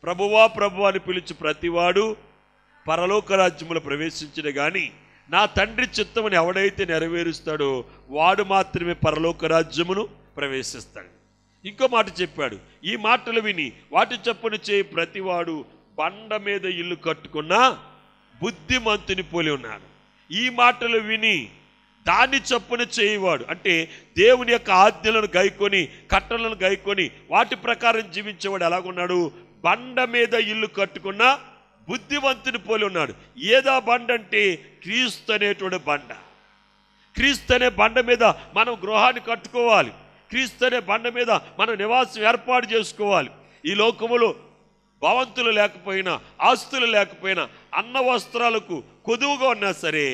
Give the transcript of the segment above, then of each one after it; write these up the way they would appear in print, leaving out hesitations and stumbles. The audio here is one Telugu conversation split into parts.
ప్రభువా ప్రభువా అని పిలిచి ప్రతివాడు పరలోక రాజ్యములో ప్రవేశించిన గాని నా తండ్రి చిత్తముని ఎవడైతే నెరవేరుస్తాడో వాడు మాత్రమే పరలోక రాజ్యమును ప్రవేశిస్తాడు. ఇంకో మాట చెప్పాడు, ఈ మాటలు విని వాటి చొప్పున చేయి ప్రతివాడు బండ మీద ఇల్లు కట్టుకున్న బుద్ధిమంతుని పోలి ఉన్నాడు. ఈ మాటలు విని దాన్ని చొప్పున చేయవాడు అంటే దేవుని యొక్క ఆజ్ఞలను గైకొని కట్టలను గైకొని వాటి ప్రకారం జీవించేవాడు ఎలాగున్నాడు? బండ మీద ఇల్లు కట్టుకున్న బుద్ధివంతుని పోలి ఉన్నాడు. ఏదా బండ అంటే క్రీస్తు అనేటువంటి బండ. క్రీస్తు అనే బండ మీద మనం గృహాన్ని కట్టుకోవాలి. క్రీస్తు అనే బండ మీద మనం నివాసం ఏర్పాటు చేసుకోవాలి. ఈ లోకములో భవంతులు లేకపోయినా ఆస్తులు లేకపోయినా అన్న వస్త్రాలకు కొదువుగా ఉన్నా సరే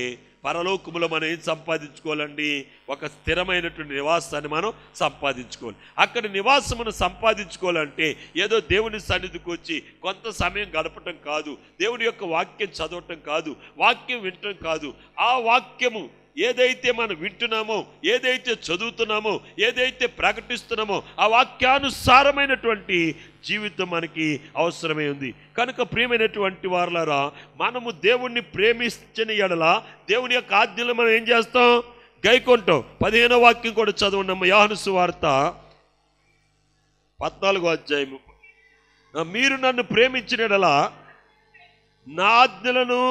పరలోకములో మనం ఏం సంపాదించుకోవాలండి? ఒక స్థిరమైనటువంటి నివాసాన్ని మనం సంపాదించుకోవాలి. అక్కడ నివాసమును సంపాదించుకోవాలంటే ఏదో దేవుని సన్నిధికి వచ్చి కొంత సమయం గడపటం కాదు, దేవుని యొక్క వాక్యం చదవటం కాదు, వాక్యం వినటం కాదు. ఆ వాక్యము ఏదైతే మనం వింటున్నామో, ఏదైతే చదువుతున్నామో, ఏదైతే ప్రకటిస్తున్నామో ఆ వాక్యానుసారమైనటువంటి జీవితం మనకి అవసరమే ఉంది. కనుక ప్రియమైనటువంటి వారలారా, మనము దేవుణ్ణి ప్రేమించిన ఎడల దేవుని యొక్క ఆజ్ఞలు మనం ఏం చేస్తాం? గైకొంటాం. 15వ వాక్యం కూడా చదవండి. యోహాను సువార్త 14వ అధ్యాయము. మీరు నన్ను ప్రేమించిన ఎడల నా ఆజ్ఞలను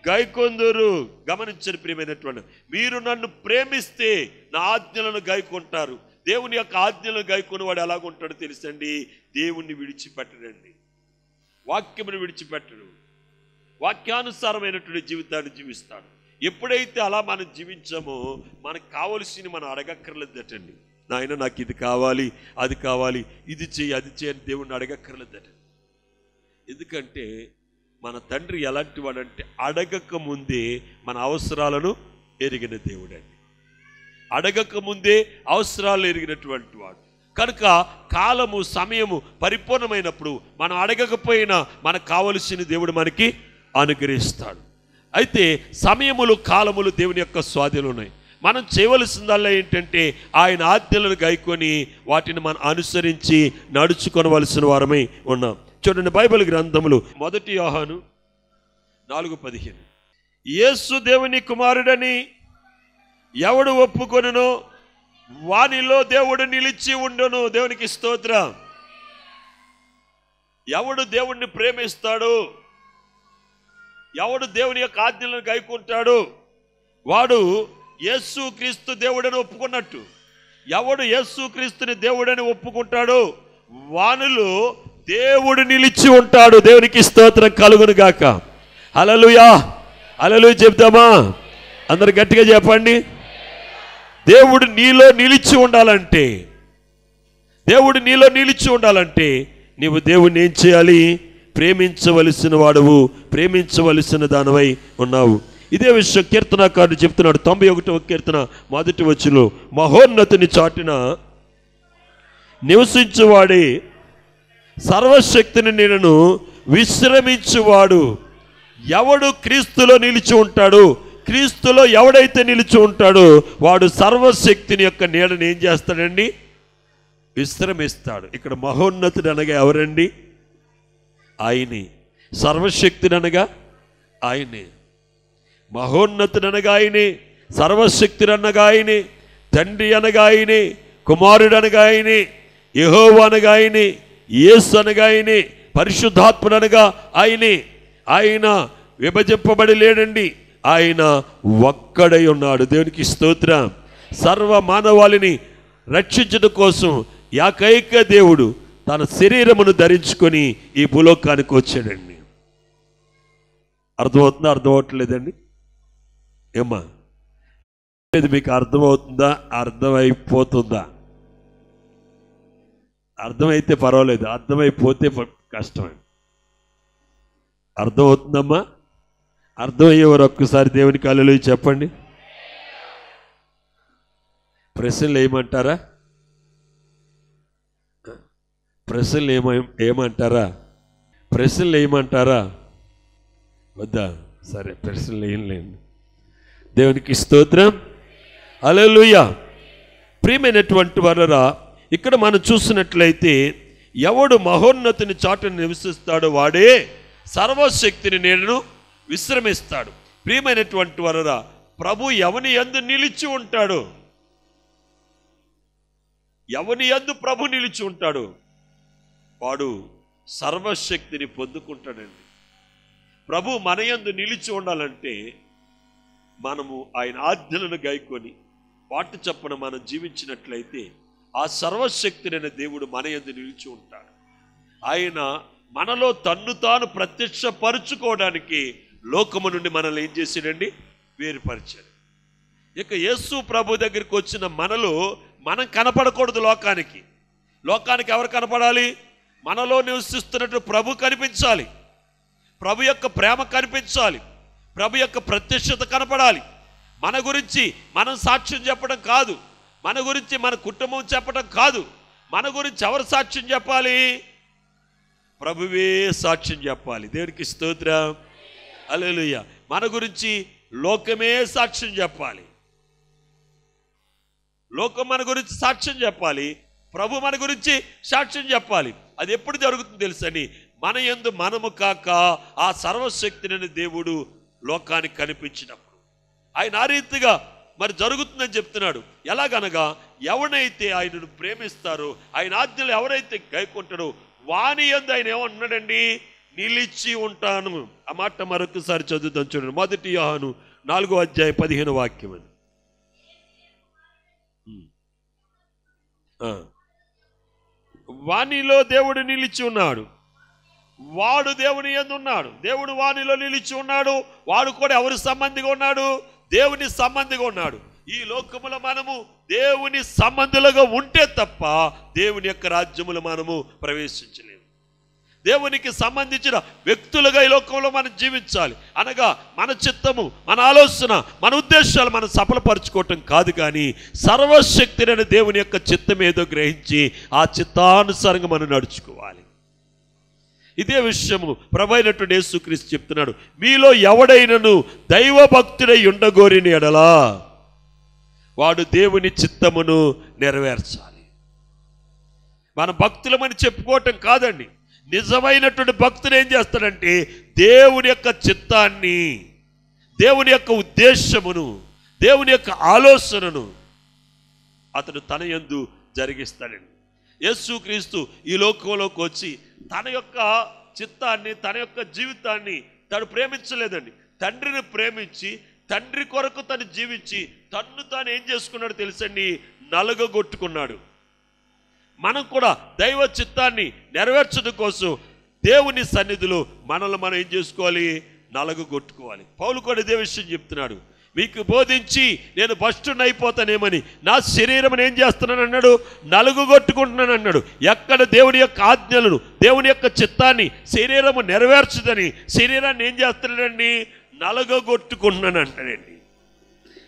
గైకొందురు. గమనించని ప్రియమైనటువంటి, మీరు నన్ను ప్రేమిస్తే నా ఆజ్ఞలను గైకొంటారు. దేవుని యొక్క ఆజ్ఞలను గైకొని వాడు ఎలాగుంటాడో తెలుసండి? దేవుణ్ణి విడిచిపెట్టడండి, వాక్యమును విడిచిపెట్టడు, వాక్యానుసారమైనటువంటి జీవితాన్ని జీవిస్తాడు. ఎప్పుడైతే అలా మనం జీవించామో మనకు కావలసింది మనం అడగక్కర్లేదటండి. నాయన నాకు ఇది కావాలి, అది కావాలి, ఇది చెయ్యి, అది చేయని దేవుణ్ణి అడగక్కర్లేదటండి. ఎందుకంటే మన తండ్రి ఎలాంటి వాడంటే అడగక ముందే మన అవసరాలను ఎరిగిన దేవుడండి. అడగక ముందే అవసరాలు ఎరిగినటువంటి వాడు. కనుక కాలము సమయము పరిపూర్ణమైనప్పుడు మనం అడగకపోయినా మనకు కావలసిన దేవుడు మనకి అనుగ్రహిస్తాడు. అయితే సమయములు కాలములు దేవుని యొక్క స్వాధీనంలో ఉన్నాయి. మనం చేయవలసిందల్లా ఏంటంటే ఆయన ఆజ్ఞలను గైకొని వాటిని మనం అనుసరించి నడుచుకొనవలసిన వారమై ఉన్నాం. చూడండి, బైబిల్ గ్రంథములు 1 యోహాను 4:15 యేసు దేవుని కుమారుడని ఎవడు ఒప్పుకొనునో వానిలో దేవుడు నిలిచి ఉండును. దేవునికి స్తోత్రం. ఎవడు దేవుణ్ణి ప్రేమిస్తాడు, ఎవడు దేవుని యొక్క ఆజ్ఞలను గైకుంటాడు వాడు యేసు క్రీస్తు దేవుడని ఒప్పుకున్నట్టు. ఎవడు యేసు క్రీస్తుని దేవుడని ఒప్పుకుంటాడో వానిలో దేవుడు నిలిచి ఉంటాడు. దేవునికి స్తోత్రం కలుగును గాక. హల్లెలూయా, హల్లెలూయా చెప్తామా? అందరు గట్టిగా చెప్పండి. దేవుడు నీలో నిలిచి ఉండాలంటే, దేవుడు నీలో నిలిచి ఉండాలంటే నీవు దేవుణ్ణి ఏం చేయాలి? ప్రేమించవలసిన వాడువు, ప్రేమించవలసిన దానివై ఉన్నావు. ఇదే విషయం కీర్తనకారుడు చెప్తున్నాడు. 91వ కీర్తన 1వ వచనంలో, మహోన్నతుని చాటున నివసించువాడే సర్వశక్తిని నేను విశ్రమించువాడు. ఎవడు క్రీస్తులో నిలిచి ఉంటాడు, క్రీస్తులో ఎవడైతే నిలిచి ఉంటాడో వాడు సర్వశక్తిని యొక్క నీడని ఏం చేస్తాడండి? విశ్రమిస్తాడు. ఇక్కడ మహోన్నతుడు అనగా ఎవరండి? ఆయనే. సర్వశక్తుడు అనగా ఆయనే. మహోన్నతుడు అనగా ఆయనే, సర్వశక్తుడు అనగా ఆయనే, తండ్రి అనగా ఆయనే, కుమారుడు అనగా ఆయనే, యెహోవా అనగా ఆయనే, యేసు అనగా ఆయనే, పరిశుద్ధాత్ముడు అనగా ఆయనే. ఆయన విభజింపబడి లేడండి, ఆయన ఒక్కడై ఉన్నాడు. దేవునికి స్తోత్రం. సర్వ మానవాళిని రక్షించడం కోసం ఏకైక దేవుడు తన శరీరమును ధరించుకొని ఈ భూలోకానికి వచ్చాడండి. అర్థమవుతుందా? అర్థమవట్లేదండి? ఏమ్మా, మీకు అర్థమవుతుందా? అర్థమైపోతుందా? అర్థమైతే పర్వాలేదు, అర్థమైపోతే కష్టమే. అర్థమవుతుందమ్మా? అర్థమయ్యేవారు ఒక్కసారి దేవునికి హల్లెలూయా చెప్పండి. ప్రశ్నలు ఏమంటారా? ప్రశ్నలు ఏమంటారా? ప్రశ్నలు ఏమంటారా? వద్దా? సరే, ప్రశ్నలు ఏం లేదు. దేవునికి స్తోత్రం. హల్లెలూయా. ప్రియమైనటువంటి వారరా, ఇక్కడ మనం చూసినట్లయితే ఎవడు మహోన్నతిని చాటును నివసిస్తాడో వాడే సర్వశక్తిని నేను విశ్రమిస్తాడు. ప్రియమైనటువంటి వారరా, ప్రభు ఎవని యందు నిలిచి ఉంటాడు, ఎవని యందు ప్రభు నిలిచి ఉంటాడు వాడు సర్వశక్తిని పొందుకుంటాడండి. ప్రభు మన యందు నిలిచి ఉండాలంటే మనము ఆయన ఆజ్ఞలను గైకొని వాటి చొప్పున మనం జీవించినట్లయితే ఆ సర్వశక్తినైన దేవుడు మన యందు నిలిచి ఉంటాడు. ఆయన మనలో తన్ను తాను ప్రత్యక్షపరుచుకోవడానికి లోకము నుండి మనల్ని ఏం చేసాడండి? వేరుపరిచాడు. ఇక యేసు ప్రభు దగ్గరికి వచ్చిన మనలో మనం కనపడకూడదు లోకానికి. లోకానికి ఎవరు కనపడాలి? మనలో నివసిస్తున్నట్టు ప్రభు కనిపించాలి, ప్రభు యొక్క ప్రేమ కనిపించాలి, ప్రభు యొక్క ప్రత్యక్షత కనపడాలి. మన గురించి మనం సాక్ష్యం చెప్పడం కాదు, మన గురించి మన కుటుంబం చెప్పడం కాదు, మన గురించి ఎవరు సాక్ష్యం చెప్పాలి? ప్రభువే సాక్ష్యం చెప్పాలి. దేవునికి స్తోత్రం, హల్లెలూయా. మన గురించి లోకమే సాక్ష్యం చెప్పాలి, లోకం మన గురించి సాక్ష్యం చెప్పాలి, ప్రభు మన గురించి సాక్ష్యం చెప్పాలి. అది ఎప్పుడు జరుగుతుంది తెలుసని, మన యందు మనము కాక ఆ సర్వశక్తిని దేవుడు లోకానికి కనిపించినప్పుడు ఆయన ఆ రీతిగా మరి జరుగుతుందని చెప్తున్నాడు. ఎలాగనగా ఎవరైతే ఆయనను ప్రేమిస్తారో, ఆయన ఆజ్ఞలు ఎవరైతే గైకొంటాడో వాని యందు ఆయన ఏమన్నాడండి? నిలిచి ఉంటాను. ఆ మాట మరొకసారి చదువుతాం చూడండి. 1 యోహాను 4:15 అని. వానిలో దేవుడు నిలిచి ఉన్నాడు, వాడు దేవుని యందు ఉన్నాడు, దేవుడు వానిలో నిలిచి ఉన్నాడు. వాడు కూడా ఎవరి సంబంధిగా ఉన్నాడు? దేవుని సంబంధిగా ఉన్నాడు. ఈ లోకములో మనము దేవుని సంబంధులుగా ఉంటే తప్ప దేవుని యొక్క రాజ్యములో మనము ప్రవేశించలేము. దేవునికి సంబంధించిన వ్యక్తులుగా ఈ లోకంలో మనం జీవించాలి. అనగా మన చిత్తము, మన ఆలోచన, మన ఉద్దేశాలు మనం సఫలపరచుకోవటం కాదు, కానీ సర్వశక్తిని దేవుని యొక్క చిత్తం ఏదో గ్రహించి ఆ చిత్తానుసారంగా మనం నడుచుకోవాలి. ఇదే విషయము ప్రభు అయినటువంటి యేసుక్రీస్తు చెప్తున్నాడు. మీలో ఎవడైనను దైవ భక్తుడై ఉండగోరిన ఎడలా వాడు దేవుని చిత్తమును నెరవేర్చాలి. మన భక్తులమని చెప్పుకోవటం కాదండి. నిజమైనటువంటి భక్తుడు ఏం చేస్తాడంటే దేవుని యొక్క చిత్తాన్ని, దేవుని యొక్క ఉద్దేశమును, దేవుని యొక్క ఆలోచనను అతడు తన యందు జరిగిస్తాడండి. యేసుక్రీస్తు ఈ లోకంలోకి వచ్చి తన యొక్క చిత్తాన్ని, తన యొక్క జీవితాన్ని తను ప్రేమించలేదండి. తండ్రిని ప్రేమించి తండ్రి కొరకు తను జీవించి తన్ను తాను ఏం చేసుకున్నాడు తెలుసండి? నలగగొట్టుకున్నాడు. మనం కూడా దైవ చిత్తాన్ని నెరవేర్చడం కోసం దేవుని సన్నిధిలో మనల్ని మనం ఏం చేసుకోవాలి? నలగగొట్టుకోవాలి. పౌలు కూడా ఇదే విషయం చెప్తున్నాడు. మీకు బోధించి నేను భ్రష్టుని అయిపోతానేమని నా శరీరం ఏం చేస్తున్నాను అన్నాడు? నలుగుగొట్టుకుంటున్నాను అన్నాడు. ఎక్కడ దేవుని యొక్క ఆజ్ఞలను, దేవుని యొక్క చిత్తాన్ని శరీరము నెరవేర్చదని శరీరాన్ని ఏం చేస్తున్నాడండి? నలుగగొట్టుకుంటున్నాను అంటాడండి.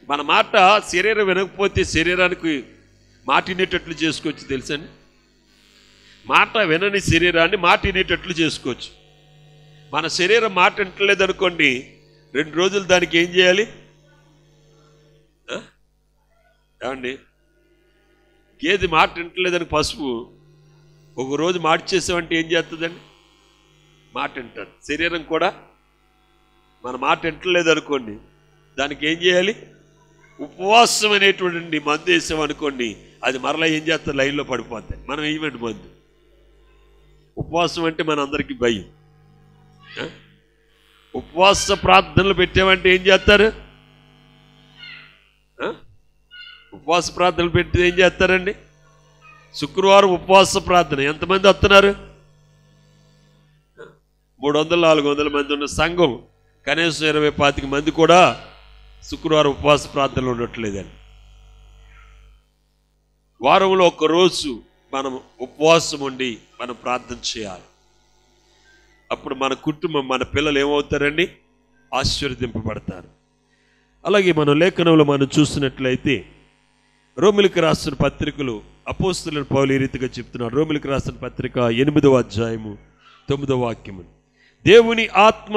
మన మాట శరీరం వినకపోతే శరీరానికి మాట వినేటట్లు చేసుకోవచ్చు తెలుసండి. మాట వినని శరీరాన్ని మాట వినేటట్లు చేసుకోవచ్చు. మన శరీరం మాట వింటలేదు అనుకోండి, 2 రోజులు దానికి ఏం చేయాలి? ఏమండి, గేదె మాట వింటలేదని పసుపు ఒక రోజు మాట చేసామంటే ఏం చేస్తుందండి? మాట వింటాడు. శరీరం కూడా మన మాట వింటలేదు అనుకోండి, దానికి ఏం చేయాలి? ఉపవాసం అనేటువంటి మందు వేసామనుకోండి, అది మరలా ఏం చేస్తారు? లైన్లో పడిపోతాయి. మనం ఏమండి మందు? ఉపవాసం అంటే మన అందరికీ భయం. ఉపవాస ప్రార్థనలు పెట్టామంటే ఏం చేస్తారు? ఉపవాస ప్రార్థనలు పెట్టి ఏం చేస్తారండి? శుక్రవారం ఉపవాస ప్రార్థన ఎంతమంది వస్తున్నారు? 300-400 మంది ఉన్న సంఘం కనీసం 20-25 మంది కూడా శుక్రవారం ఉపవాస ప్రార్థనలు ఉండట్లేదండి. వారంలో 1 రోజు మనం ఉపవాసం ఉండి మనం ప్రార్థన చేయాలి. అప్పుడు మన కుటుంబం, మన పిల్లలు ఏమవుతారండి? ఆశీర్వదింపబడతారు. అలాగే మనం లేఖనంలో మనం చూసినట్లయితే రోమిలికి రాసిన పత్రికలు అపోస్తలుడైన పౌలు ఈ రీతిగా చెప్తున్నారు. రోమిలికి రాసిన పత్రిక 8వ అధ్యాయము 9వ వాక్యము. దేవుని ఆత్మ,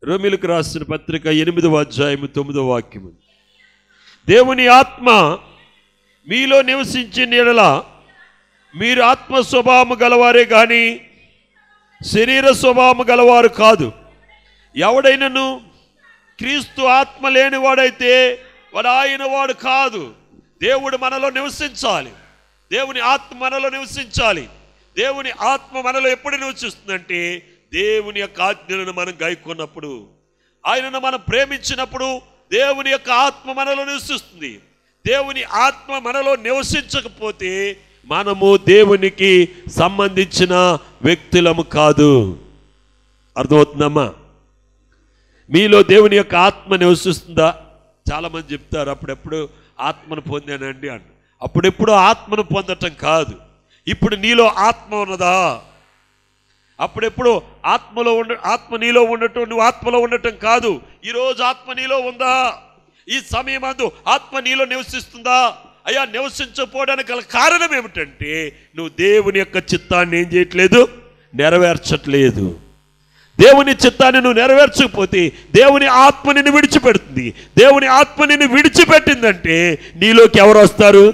రోమిలికి రాసిన పత్రిక 8వ అధ్యాయము 9వ వాక్యము. దేవుని ఆత్మ మీలో నివసించిన యెడల మీరు ఆత్మ స్వభావము గలవారే కానీ శరీర స్వభావము గలవారు కాదు. ఎవడైనను క్రీస్తు ఆత్మ లేనివాడైతే వాడు ఆయన వాడు కాదు. దేవుడు మనలో నివసించాలి. దేవుని ఆత్మ మనలో నివసించాలి. దేవుని ఆత్మ మనలో ఎప్పుడు నివసిస్తుందంటే దేవుని యొక్క ఆజ్ఞలను మనం గైకొన్నప్పుడు, ఆయనను మనం ప్రేమించినప్పుడు దేవుని యొక్క ఆత్మ మనలో నివసిస్తుంది. దేవుని ఆత్మ మనలో నివసించకపోతే మనము దేవునికి సంబంధించిన వ్యక్తులము కాదు. అర్థమవుతుందమ్మా? మీలో దేవుని యొక్క ఆత్మ నివసిస్తుందా? చాలామంది చెప్తారు అప్పుడెప్పుడు ఆత్మను పొందానండి అంట. అప్పుడెప్పుడు ఆత్మను పొందటం కాదు, ఇప్పుడు నీలో ఆత్మ ఉన్నదా? అప్పుడెప్పుడు ఆత్మ నీలో ఉండటం, నువ్వు ఆత్మలో ఉండటం కాదు. ఈరోజు ఆత్మ నీలో ఉందా? ఈ సమయమందు ఆత్మ నీలో నివసిస్తుందా? అయ్యా, నివసించకపోవడానికి గల కారణం ఏమిటంటే నువ్వు దేవుని యొక్క చిత్తాన్ని ఏం చేయట్లేదు, నెరవేర్చట్లేదు. దేవుని చిత్తాన్ని నువ్వు నెరవేర్చకపోతే దేవుని ఆత్మ నిన్ను విడిచిపెడుతుంది. దేవుని ఆత్మ నిన్ను విడిచిపెట్టిందంటే నీలోకి ఎవరు వస్తారు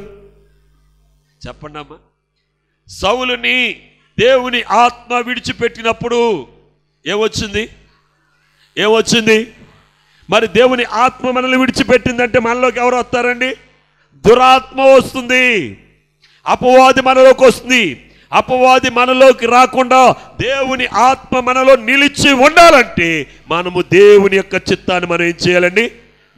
చెప్పండి అమ్మా? సౌలుని దేవుని ఆత్మ విడిచిపెట్టినప్పుడు ఏమొచ్చింది? మరి దేవుని ఆత్మ మనల్ని విడిచిపెట్టిందంటే మనలోకి ఎవరు వస్తారండి? దురాత్మ వస్తుంది, అపవాది మనలోకి వస్తుంది. అపవాది మనలోకి రాకుండా దేవుని ఆత్మ మనలో నిలిచి ఉండాలంటే మనము దేవుని యొక్క చిత్తాన్ని మనం ఏం చేయాలండి?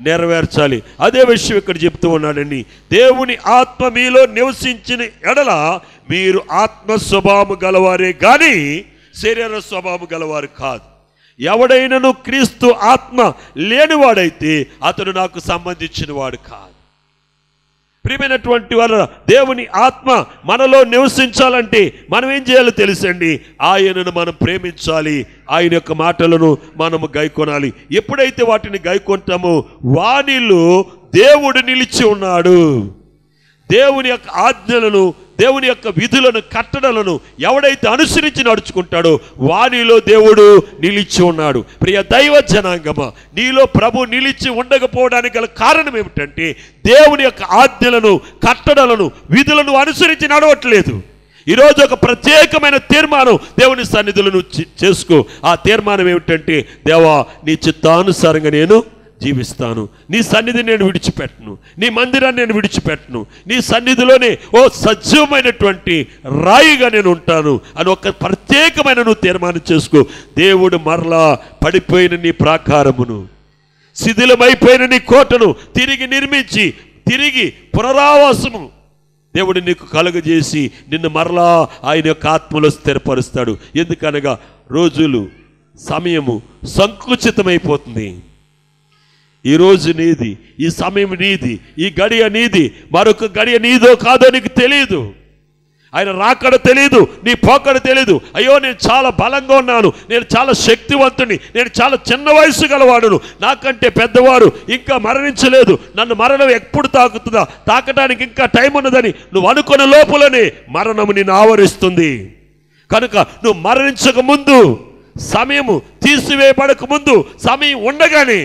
నెరవేర్చాలి. అదే విషయం ఇక్కడ చెప్తూ ఉన్నాడండి. దేవుని ఆత్మ మీలో నివసించిన ఎడల మీరు ఆత్మ స్వభావము గలవారే కానీ శరీర స్వభావము గలవారు కాదు. ఎవడైనను క్రీస్తు ఆత్మ లేనివాడైతే అతడు నాకు సంబంధించిన వాడు కాదు. ప్రియమైనటువంటి వారు, దేవుని ఆత్మ మనలో నివసించాలంటే మనం ఏం చేయాలో తెలుసండి. ఆయనను మనం ప్రేమించాలి, ఆయన యొక్క మాటలను మనము గైకొనాలి. ఎప్పుడైతే వాటిని గైకొంటామో వానిలో దేవుడు నిలిచి ఉన్నాడు. దేవుని యొక్క ఆజ్ఞలను, దేవుని యొక్క విధులను, కట్టడలను ఎవడైతే అనుసరించి నడుచుకుంటాడో వానిలో దేవుడు నిలిచి ఉన్నాడు. ప్రియ దైవ జనాంగమా, నీలో ప్రభు నిలిచి ఉండకపోవడానికి గల కారణం ఏమిటంటే దేవుని యొక్క ఆజ్ఞలను, కట్టడలను, విధులను అనుసరించి నడవట్లేదు. ఈరోజు ఒక ప్రత్యేకమైన తీర్మానం దేవుని సన్నిధులను చేసుకో. ఆ తీర్మానం ఏమిటంటే, దేవా నీ చిత్తానుసారంగా నేను జీవిస్తాను, నీ సన్నిధిని నేను విడిచిపెట్టను, నీ మందిరాన్ని నేను విడిచిపెట్టను, నీ సన్నిధిలోనే ఓ సజీవమైనటువంటి రాయిగా నేను ఉంటాను అని ఒక ప్రత్యేకమైన నువ్వు తీర్మానం చేసుకో. దేవుడు మరలా పడిపోయిన నీ ప్రాకారమును, శిథిలమైపోయిన నీ కోటను తిరిగి నిర్మించి, తిరిగి పునరావాసము దేవుడు నీకు కలుగజేసి నిన్ను మరలా ఆయన యొక్క ఆత్మలో స్థిరపరుస్తాడు. ఎందుకనగా రోజులు, సమయము సంకుచితమైపోతుంది. ఈ రోజు నీది, ఈ సమయం నీది, ఈ గడియ నీది, మరొక గడియ నీదో కాదో నీకు తెలియదు. ఆయన రాకడ తెలియదు, నీ పోకడ తెలియదు. అయ్యో నేను చాలా బలంగా ఉన్నాను, నేను చాలా శక్తివంతుని, నేను చాలా చిన్న వయసు గలవాడును, నాకంటే పెద్దవారు ఇంకా మరణించలేదు, నన్ను మరణం ఎప్పుడు తాకుతుందా, తాకడానికి ఇంకా టైం ఉన్నదని నువ్వు అనుకున్న లోపలనే మరణము నిన్ను ఆవరిస్తుంది. కనుక నువ్వు మరణించక ముందు, సమయము తీసివేయబడక ముందు, సమయం ఉండగానే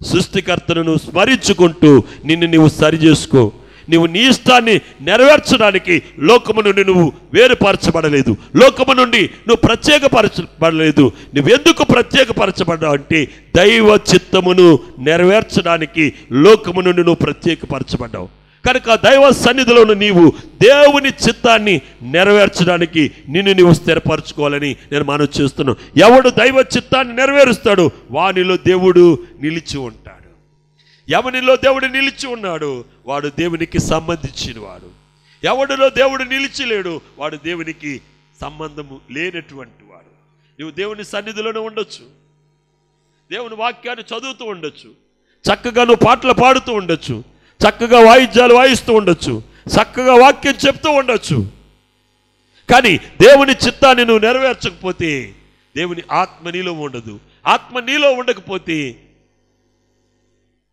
సృష్టికర్తను స్మరించుకుంటూ నిన్ను నీవు సరి చేసుకో. నువ్వు నీ ఇష్టాన్ని నెరవేర్చడానికి లోకము నుండి నువ్వు వేరుపరచబడలేదు, లోకము నుండి నువ్వు ప్రత్యేకపరచబడలేదు. నువ్వెందుకు ప్రత్యేకపరచబడ్డావు అంటే దైవ చిత్తమును నెరవేర్చడానికి లోకము నుండి నువ్వు ప్రత్యేకపరచబడ్డావు. కనుక దైవ సన్నిధిలోను నీవు దేవుని చిత్తాన్ని నెరవేర్చడానికి నిన్ను నీవు స్థిరపరచుకోవాలని నేను మనవి చేస్తున్నాను. ఎవడు దైవ చిత్తాన్ని నెరవేరుస్తాడో వానిలో దేవుడు నిలిచి ఉంటాడు. ఎవనిలో దేవుడు నిలిచి ఉన్నాడు వాడు దేవునికి సంబంధించిన వాడు. ఎవడిలో దేవుడు నిలిచి లేడు వాడు దేవునికి సంబంధము లేనటువంటి వాడు. నువ్వు దేవుని సన్నిధిలోనే ఉండొచ్చు, దేవుని వాక్యాన్ని చదువుతూ ఉండొచ్చు, చక్కగా నువ్వు పాటలు పాడుతూ ఉండొచ్చు, చక్కగా వాయిద్యాలు వాయిస్తూ ఉండొచ్చు, చక్కగా వాక్యం చెప్తూ ఉండొచ్చు. కానీ దేవుని చిత్తాన్ని నువ్వు నెరవేర్చకపోతే దేవుని ఆత్మ నీలో ఉండదు. ఆత్మ నీలో ఉండకపోతే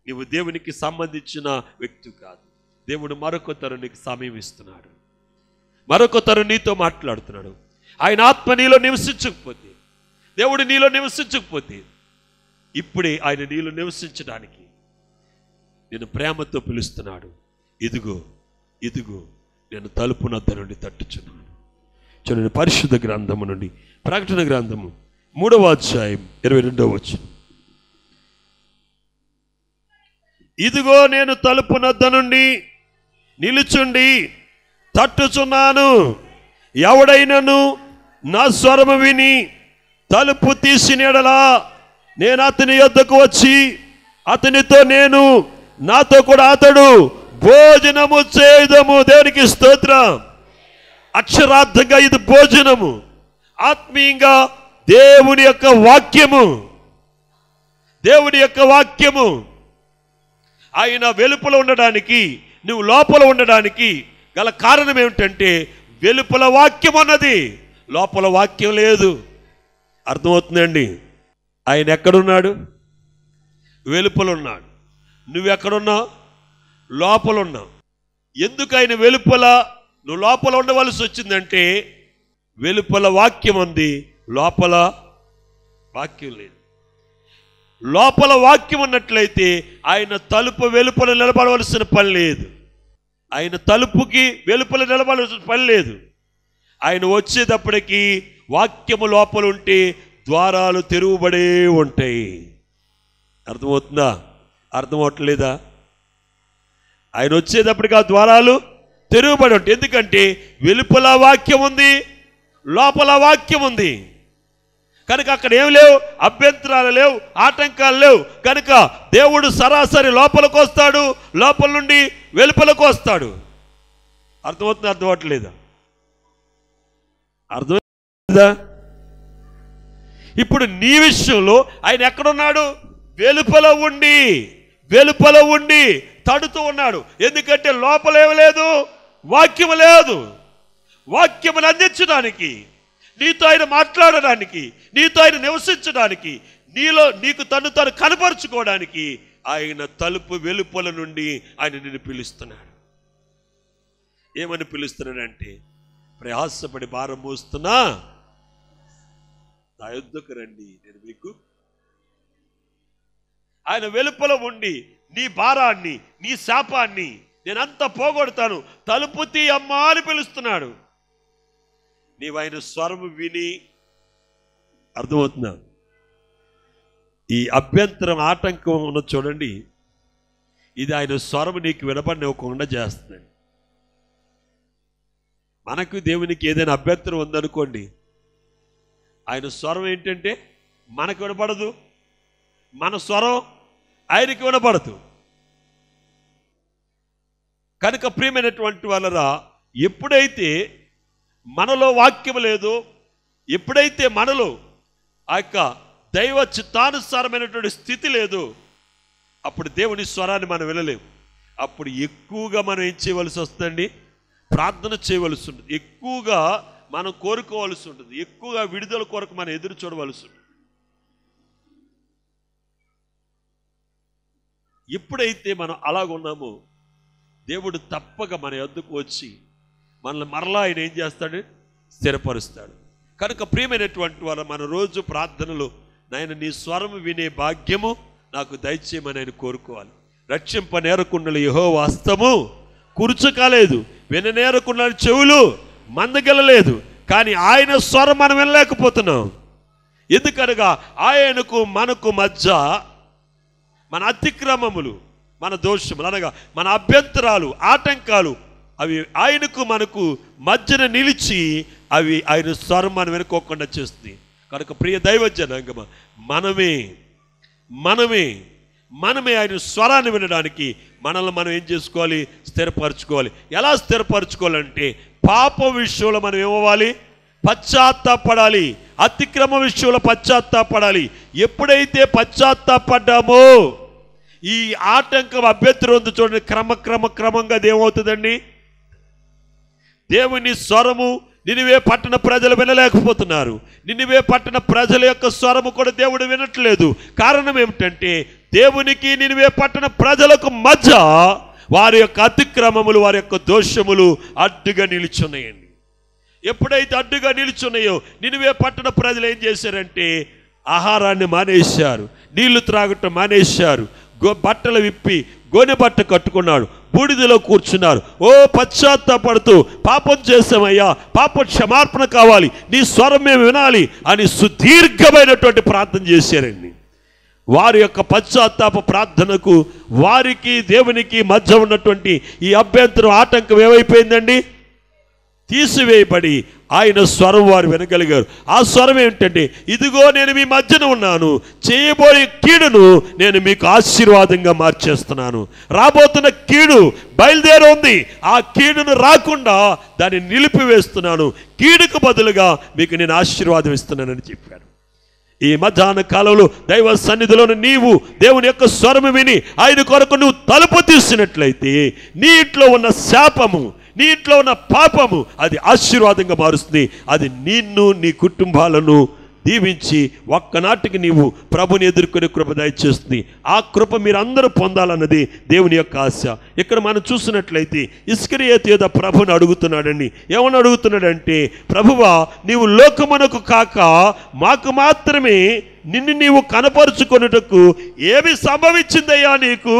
నువ్వు దేవునికి సంబంధించిన వ్యక్తి కాదు. దేవుడు మరొక తరం నీకు సమయం ఇస్తున్నాడు, మరొక తరం నీతో మాట్లాడుతున్నాడు. ఆయన ఆత్మ నీలో నివసించకపోతే, దేవుడు నీలో నివసించకపోతే ఇప్పుడే ఆయన నీలో నివసించడానికి నేను ప్రేమతో పిలుస్తున్నాడు. ఇదిగో ఇదిగో నేను తలుపు నద్ద నుండి తట్టుచున్నాను. చూడండి, పరిశుద్ధ గ్రంథము నుండి ప్రకటన గ్రంథము 3వ అధ్యాయం 22వ వచనం. ఇదిగో నేను తలుపు నద్ద నుండి నిలుచుండి తట్టుచున్నాను. ఎవడైనను నా స్వరము విని తలుపు తీసిన యెడల నేను అతని యొద్దకు వచ్చి అతనితో నేను నాతో కూడా అతడు భోజనము చేయుదము. దేవునికి స్తోత్రం. అక్షరార్థంగా ఇది భోజనము, ఆత్మీయంగా దేవుని యొక్క వాక్యము. దేవుని యొక్క వాక్యము. ఆయన వెలుపల ఉండడానికి, నువ్వు లోపల ఉండడానికి గల కారణం ఏమిటంటే వెలుపల వాక్యం ఉన్నది, లోపల వాక్యం లేదు. అర్థమవుతుందండి? ఆయన ఎక్కడున్నాడు? వెలుపల ఉన్నాడు. నువ్వెక్కడున్నావు? లోపల ఉన్నావు. ఎందుకు ఆయన వెలుపల, నువ్వు లోపల ఉండవలసి వచ్చిందంటే వెలుపల వాక్యం ఉంది, లోపల వాక్యం లేదు. లోపల వాక్యం ఉన్నట్లయితే ఆయన తలుపు వెలుపల నిలబడవలసిన పని లేదు. ఆయన తలుపుకి వెలుపల నిలబడవలసిన పని లేదు. ఆయన వచ్చేటప్పటికి వాక్యము లోపల ఉంటే ద్వారాలు తెరువబడే ఉంటాయి. అర్థమవుతుందా? అర్థమవట్లేదా? ఆయన వచ్చేటప్పటికి ఆ ద్వారాలు తెరువబడి ఉంటాయి. ఎందుకంటే వెలుపల వాక్యం ఉంది, లోపల వాక్యం ఉంది. కనుక అక్కడ ఏం లేవు, అభ్యంతరాలు లేవు, ఆటంకాలు లేవు. కనుక దేవుడు సరాసరి లోపలికి వస్తాడు, లోపల నుండి వెలుపలకు వస్తాడు. అర్థమవుతుంది? అర్థమవట్లేదా? అర్థమైందా? ఇప్పుడు నీ విషయంలో ఆయన ఎక్కడున్నాడు? వెలుపల ఉండి తడుతూ ఉన్నాడు. ఎందుకంటే లోపల ఏమి లేదు, వాక్యము లేదు. వాక్యమును అందించడానికి, నీతో ఆయన మాట్లాడడానికి, నీతో ఆయన నివసించడానికి, నీకు తను కనపరుచుకోవడానికి ఆయన తలుపు వెలుపల నుండి ఆయన నిన్ను పిలుస్తున్నాడు. ఏమని పిలుస్తున్నాడంటే, ప్రయాసపడి భారం మోస్తున్నా నా యొద్దకు రండి, నేను మీకు. ఆయన వెలుపల ఉండి నీ భారాన్ని, నీ శాపాన్ని నేనంతా పోగొడతాను, తలుపు తీ అమ్మా అని పిలుస్తున్నాడు. నీవు ఆయన స్వరము విని, అర్థమవుతుందా? ఈ అభ్యంతరం, ఆటంకం ఉన్న చూడండి, ఇది ఆయన స్వరము నీకు వినపడనివ్వకుండా చేస్తుంది. మనకు దేవునికి ఏదైనా అభ్యంతరం ఉందనుకోండి, ఆయన స్వరం ఏంటంటే మనకు వినపడదు, మన స్వరం ఆయనకి వినపడదు. కనుక ప్రియమైనటువంటి వాళ్ళరా, ఎప్పుడైతే మనలో వాక్యం లేదో, ఎప్పుడైతే మనలో ఆ యొక్క దైవ చిత్తానుసారమైనటువంటి స్థితి లేదో, అప్పుడు దేవుని స్వరాన్ని మనం వినలేము. అప్పుడు ఎక్కువగా మనం ఏం చేయవలసి వస్తుందండి? ప్రార్థన చేయవలసి ఉంటుంది, ఎక్కువగా మనం కోరుకోవలసి ఉంటుంది, ఎక్కువగా విడుదల కొరకు మనం ఎదురు చూడవలసి ఉంటుంది. ఎప్పుడైతే మనం అలాగున్నామో దేవుడు తప్పక మన యొద్దకు వచ్చి మనల్ని మరలా ఆయన ఏం చేస్తాడు? స్థిరపరుస్తాడు. కనుక ప్రియమైనటువంటి వారు, మన రోజు ప్రార్థనలో నాయన నీ స్వరము వినే భాగ్యము నాకు దయచేయమని ఆయన కోరుకోవాలి. రక్షింపనేరకుండల యెహోవా హస్తము కురుచకాలేదు, విననేరకుండ చెవులు మందగలలేదు. కానీ ఆయన స్వరం మనం వినలేకపోతున్నాం. ఎందుకనగా ఆయనకు మనకు మధ్య మన అతిక్రమములు, మన దోషములు అనగా మన అభ్యంతరాలు, ఆటంకాలు, అవి ఆయనకు మనకు మధ్యన నిలిచి అవి ఆయన స్వరం మనం వినుకోకుండా చేస్తుంది. కనుక ప్రియ దైవ జనాంగమా, మనమే ఆయన స్వరాన్ని వినడానికి మనల్ని మనం ఏం చేసుకోవాలి? స్థిరపరచుకోవాలి. ఎలా స్థిరపరచుకోవాలంటే, పాప విషయంలో మనం ఏమవ్వాలి? పశ్చాత్తాపడాలి. అతిక్రమ విషయంలో పశ్చాత్తాపడాలి. ఎప్పుడైతే పశ్చాత్తాపడ్డామో ఈ ఆటంకం, అభ్యంతరం ఉంది చూడండి, క్రమంగా ఏమవుతుందండి? దేవుని స్వరము నినివే పట్టణ ప్రజలు వినలేకపోతున్నారు. నినివే పట్టణ ప్రజల యొక్క స్వరము కూడా దేవుడు వినట్లేదు. కారణం ఏమిటంటే, దేవునికి నినివే పట్టణ ప్రజలకు మధ్య వారి యొక్క అతిక్రమములు, వారి యొక్క దోషములు అడ్డుగా నిలుచున్నాయండి. ఎప్పుడైతే అడ్డుగా నిలుచున్నాయో నినివే పట్టణ ప్రజలు ఏం చేశారంటే ఆహారాన్ని మానేశారు, నీళ్లు త్రాగటం మానేశారు, బట్టలు విప్పి గోనెబట్ట కట్టుకున్నాడు, బూడిదలో కూర్చున్నారు. ఓ పశ్చాత్తాపడుతూ, పాపం చేసామయ్యా, పాప క్షమార్పణ కావాలి, నీ స్వరం మేము వినాలి అని సుదీర్ఘమైనటువంటి ప్రార్థన చేశారండి. వారి యొక్క పశ్చాత్తాప ప్రార్థనకు వారికి దేవునికి మధ్య ఉన్నటువంటి ఈ అభ్యంతరం, ఆటంకం ఏమైపోయిందండి? తీసివేయబడి ఆయన స్వరం వారు వినగలిగారు. ఆ స్వరం ఏమిటంటే, ఇదిగో నేను మీ మధ్యన ఉన్నాను, చేయబోయే కీడును నేను మీకు ఆశీర్వాదంగా మార్చేస్తున్నాను. రాబోతున్న కీడు బయలుదేరి ఉంది, ఆ కీడును రాకుండా దాన్ని నిలిపివేస్తున్నాను. కీడుకు బదులుగా మీకు నేను ఆశీర్వాదం ఇస్తున్నానని చెప్పాడు. ఈ మధ్యాహ్న కాలంలో దైవ సన్నిధిలోని నీవు దేవుని యొక్క స్వరము విని ఆయన కొరకు నువ్వు తలుపు తీసినట్లయితే నీ ఇంట్లో ఉన్న శాపము, నీ ఇంట్లో ఉన్న పాపము అది ఆశీర్వాదంగా మారుస్తుంది. అది నిన్ను, నీ కుటుంబాలను దీవించి ఒక్కనాటికి నీవు ప్రభుని ఎదుర్కొనే కృప దయచేస్తుంది. ఆ కృప మీరు అందరూ పొందాలన్నది దేవుని యొక్క ఆశ. ఇక్కడ మనం చూసినట్లయితే ఇస్కరియోతు ఏదో ప్రభుని అడుగుతున్నాడండి. ఏమని అడుగుతున్నాడంటే, ప్రభువా, నీవు లోకమునకు కాక మాకు మాత్రమే నిన్ను నీవు కనపరుచుకొనుటకు ఏమి సంభవించిందయ్యా నీకు?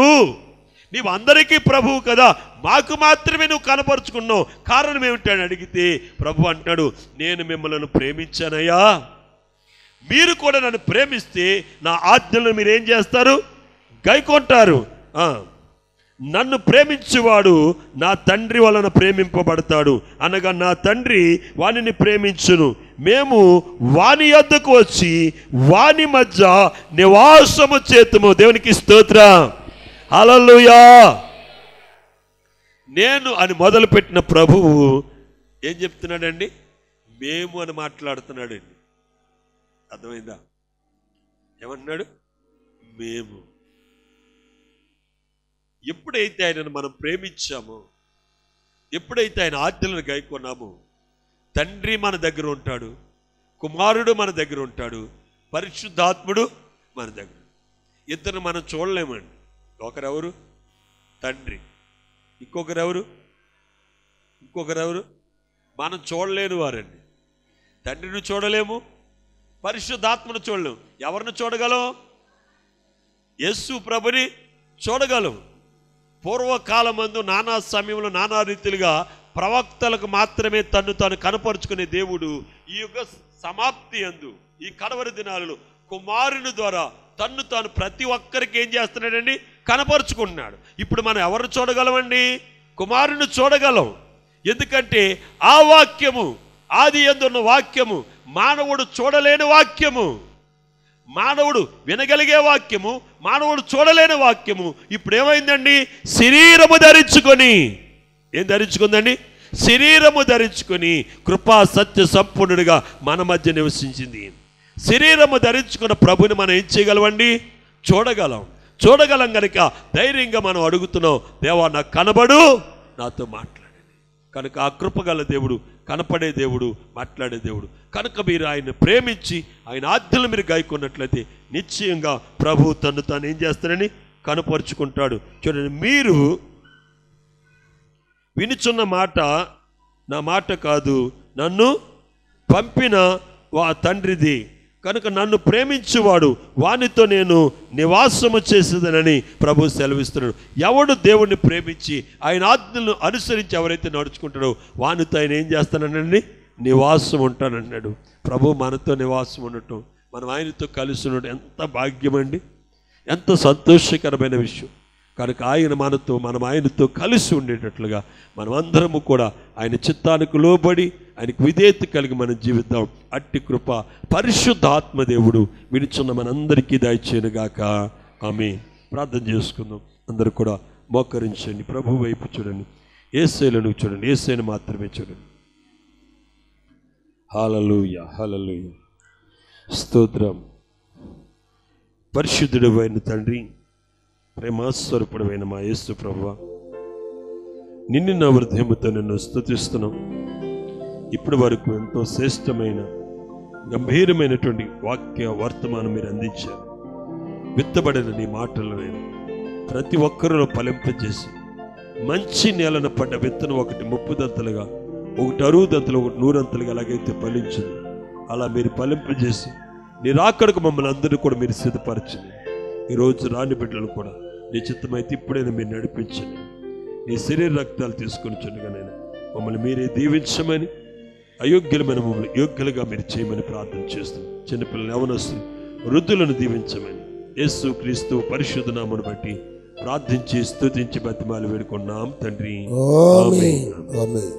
నీవు అందరికీ ప్రభువు కదా, మాకు మాత్రమే నువ్వు కనపరుచుకున్నావు, కారణం ఏమిటని అడిగితే ప్రభు అంటాడు, నేను మిమ్మల్ని ప్రేమించానయ్యా, మీరు కూడా నన్ను ప్రేమిస్తే నా ఆజ్ఞలను మీరు ఏం చేస్తారు? గైకొంటారు. నన్ను ప్రేమించువాడు నా తండ్రి వలన ప్రేమింపబడతాడు, అనగా నా తండ్రి వానిని ప్రేమించును. మేము వాని యొద్దకు వచ్చి వాని మధ్య నివాసము చేతుము. దేవునికి స్తోత్రం, హల్లెలూయా. నేను అని మొదలుపెట్టిన ప్రభువు ఏం చెప్తున్నాడండి? మేము అని మాట్లాడుతున్నాడండి. అర్థమైందా? ఏమన్నాడు? మేము. ఎప్పుడైతే ఆయనను మనం ప్రేమించామో, ఎప్పుడైతే ఆయన ఆజ్ఞలను గైకొన్నామో, తండ్రి మన దగ్గర ఉంటాడు, కుమారుడు మన దగ్గర ఉంటాడు, పరిశుద్ధాత్ముడు మన దగ్గర. ఇద్దరు మనం చూడలేమండి. ఒకరెవరు? తండ్రి. ఇంకొకరెవరు? మనం చూడలేని వారండి. తండ్రిని చూడలేము, పరిశుద్ధాత్మను చూడలేము. ఎవరిని చూడగలం? యేసు ప్రభుని చూడగలం. పూర్వకాలమందు నానా సమయంలో నానా రీతిలుగా ప్రవక్తలకు మాత్రమే తన్ను తాను కనపరుచుకునే దేవుడు ఈ యుగ సమాప్తి యందు, ఈ కడవరి దినాలలో కుమారుని ద్వారా తన్ను తాను ప్రతి ఒక్కరికి ఏం చేస్తున్నాడండి? కనపరుచుకుంటున్నాడు. ఇప్పుడు మనం ఎవరిని చూడగలమండి? కుమారుని చూడగలం. ఎందుకంటే ఆ వాక్యము, ఆది యందు ఉన్న వాక్యము, మానవుడు చూడలేని వాక్యము, మానవుడు వినగలిగే వాక్యము, మానవుడు చూడలేని వాక్యము ఇప్పుడు ఏమైందండి? శరీరము ధరించుకొని. ఏం ధరించుకుందండి? శరీరము ధరించుకొని కృపా సత్య సంపూర్ణుడిగా మన మధ్య నివసించింది. శరీరము ధరించుకున్న ప్రభుని మనం ఏం చేయగలమండి? చూడగలం కనుక ధైర్యంగా మనం అడుగుతున్నాం, దేవా నాకు కనబడు, నాతో మాట్లాడండి. కనుక ఆ కృపగల దేవుడు, కనపడే దేవుడు, మాట్లాడే దేవుడు. కనుక మీరు ఆయన ప్రేమించి ఆయన ఆజ్ఞలు మీరు గాయకున్నట్లయితే నిశ్చయంగా ప్రభు తను తాను ఏం చేస్తారని కనపరుచుకుంటాడు. చూడండి, మీరు వినుచున్న మాట నా మాట కాదు, నన్ను పంపిన తండ్రిది. కనుక నన్ను ప్రేమించువాడు వానితో నేను నివాసము చేసేదనని ప్రభు సెలవిస్తున్నాడు. ఎవడు దేవుణ్ణి ప్రేమించి ఆయన ఆజ్ఞలను అనుసరించి ఎవరైతే నడుచుకుంటాడో వానితో ఆయన ఏం చేస్తానన్నాడు? నివాసం ఉంటానన్నాడు. ప్రభు మనతో నివాసం ఉండటం, మనం ఆయనతో కలిసి ఉండటం ఎంత భాగ్యం అండి, ఎంత సంతోషకరమైన విషయం. కనుక ఆయన మనతో, మనం ఆయనతో కలిసి ఉండేటట్లుగా మనమందరము కూడా ఆయన చిత్తానికి లోబడి ఆయనకు విధేయత కలిగి మనం జీవిద్దాం. అట్టి కృప పరిశుద్ధ ఆత్మదేవుడు వినుచున్న మనందరికీ దయచేయునుగాక. ఆమేన్. ప్రార్థన చేసుకుందాం. అందరూ కూడా మోకరించండి, ప్రభు వైపు చూడండి, యేసయ్యను చూడండి, యేసయ్యను మాత్రమే చూడండి. హల్లెలూయా, హల్లెలూయా, స్తోత్రం. పరిశుద్ధుడు అయిన తండ్రి, ప్రేమాస్వరూపుడమైన మా యేసు ప్రభువా, నిన్ను నా హృదయముతో నిన్ను స్తుతిస్తున్నాం. ఇప్పటి వరకు ఎంతో శ్రేష్టమైన గంభీరమైనటువంటి వాక్య వర్తమానం మీరు అందించారు. విత్తబడిన నీ మాటలను ప్రతి ఒక్కరిలో ఫలింపజేసి మంచి నేలను పడ్డ విత్తనం ఒకటి 30 దంతలుగా, ఒకటి 60 దంతలు, ఒకటి 100 దంతలుగా ఎలాగైతే ఫలించింది అలా మీరు ఫలింపజేసి నీ రాకడకు మమ్మల్ని అందరూ కూడా మీరు సిద్ధపరచింది. ఈరోజు రాని బిడ్డలు కూడా నీ చిత్తమైతే ఇప్పుడైనా మీరు నడిపించండి. నీ శరీర రక్తాలు తీసుకొని చుండగానైనా మమ్మల్ని మీరే దీవించమని, అయోగ్యులమైన మమ్మల్ని యోగ్యులుగా మీరు చేయమని ప్రార్థన చేస్తున్నాం. చిన్నపిల్లలు, యవనస్తులు, వృద్ధులను దీవించమని యేసు క్రీస్తు పరిశుద్ధ నామమును బట్టి ప్రార్థించి స్తుతించి బతిమాలి వేడుకున్నాం తండ్రి. ఆమేన్. ఆమేన్.